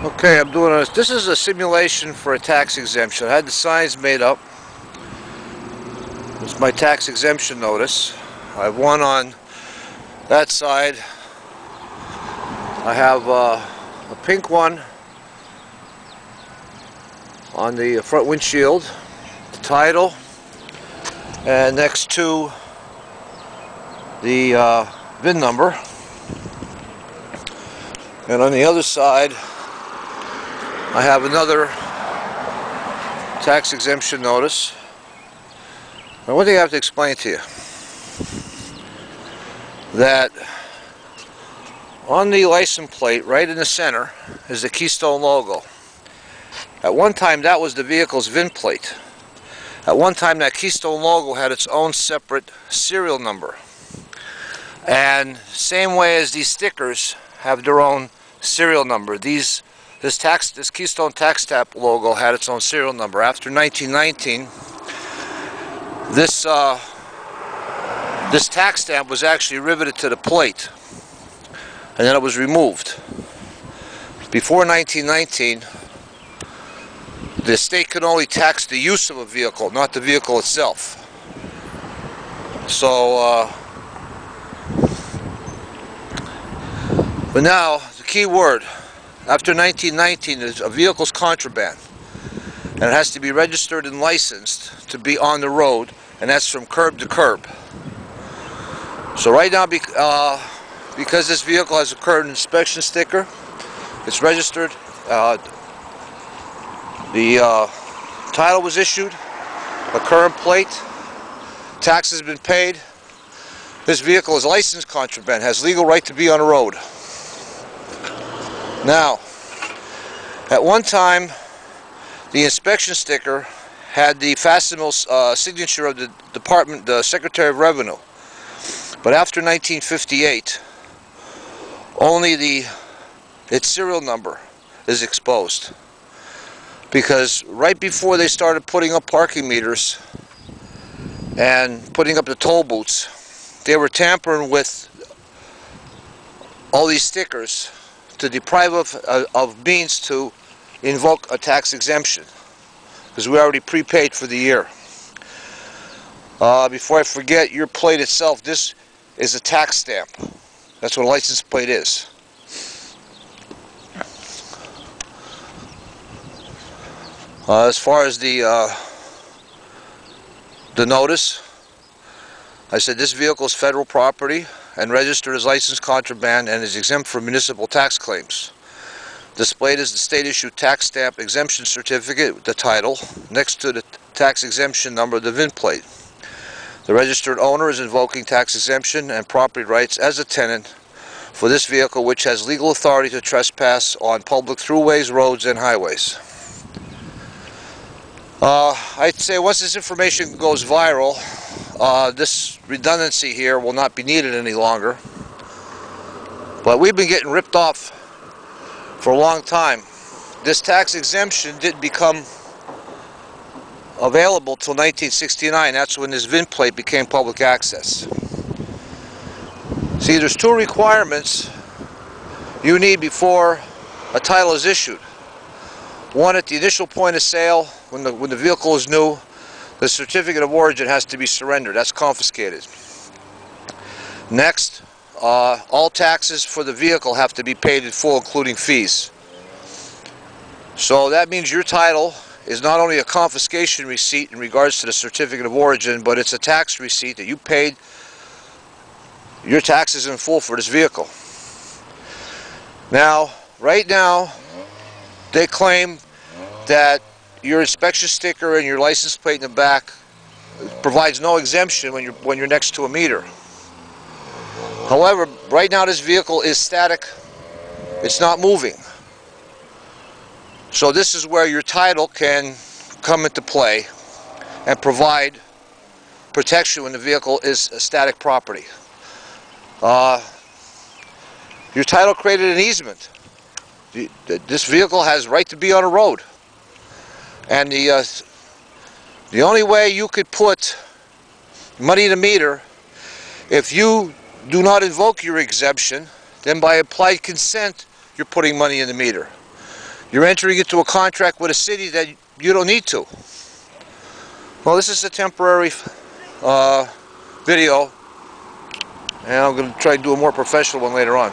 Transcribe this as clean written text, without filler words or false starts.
Okay, I'm doing this. This is a simulation for a tax exemption. I had the signs made up. It's my tax exemption notice. I have one on that side. I have a pink one on the front windshield, the title, and next to the VIN number. And on the other side, I have another tax exemption notice. Now, one thing I have to explain to you, that on the license plate, right in the center, is the Keystone logo. At one time, that was the vehicle's VIN plate. At one time, that Keystone logo had its own separate serial number. And same way as these stickers have their own serial number, this Keystone tax stamp logo had its own serial number. After 1919, this tax stamp was actually riveted to the plate, and then it was removed. Before 1919, the state could only tax the use of a vehicle, not the vehicle itself. So, but now, the key word, after 1919, is a vehicle's contraband. And it has to be registered and licensed to be on the road, and that's from curb to curb. So right now, because this vehicle has a curb inspection sticker, it's registered, the title was issued, a current plate, tax has been paid. This vehicle is licensed contraband, has legal right to be on the road. Now, at one time, the inspection sticker had the facsimile signature of the department, the Secretary of Revenue. But after 1958, only its serial number is exposed. Because right before they started putting up parking meters and putting up the toll booths, they were tampering with all these stickers to deprive of means to invoke a tax exemption, because we already prepaid for the year. Before I forget, your plate itself, this is a tax stamp. That's what a license plate is. As far as the notice, I said this vehicle is federal property and registered as licensed contraband and is exempt from municipal tax claims. Displayed is the state-issued tax stamp exemption certificate with the title, next to the tax exemption number, the VIN plate. The registered owner is invoking tax exemption and property rights as a tenant for this vehicle, which has legal authority to trespass on public throughways, roads, and highways. I'd say once this information goes viral, this redundancy here will not be needed any longer. But we've been getting ripped off for a long time. This tax exemption didn't become available till 1969. That's when this VIN plate became public access. See, there's two requirements you need before a title is issued. One, at the initial point of sale, when the vehicle is new, the certificate of origin has to be surrendered. That's confiscated. Next, all taxes for the vehicle have to be paid in full, including fees. So that means your title is not only a confiscation receipt in regards to the certificate of origin, but it's a tax receipt that you paid your taxes in full for this vehicle. Now, right now, they claim that your inspection sticker and your license plate in the back provides no exemption when you're next to a meter. However, right now this vehicle is static. It's not moving. So this is where your title can come into play and provide protection when the vehicle is a static property. Your title created an easement. This vehicle has right to be on a road. And the only way you could put money in the meter, if you do not invoke your exemption, then by implied consent, you're putting money in the meter. You're entering into a contract with a city that you don't need to. Well, this is a temporary video, and I'm going to try to do a more professional one later on.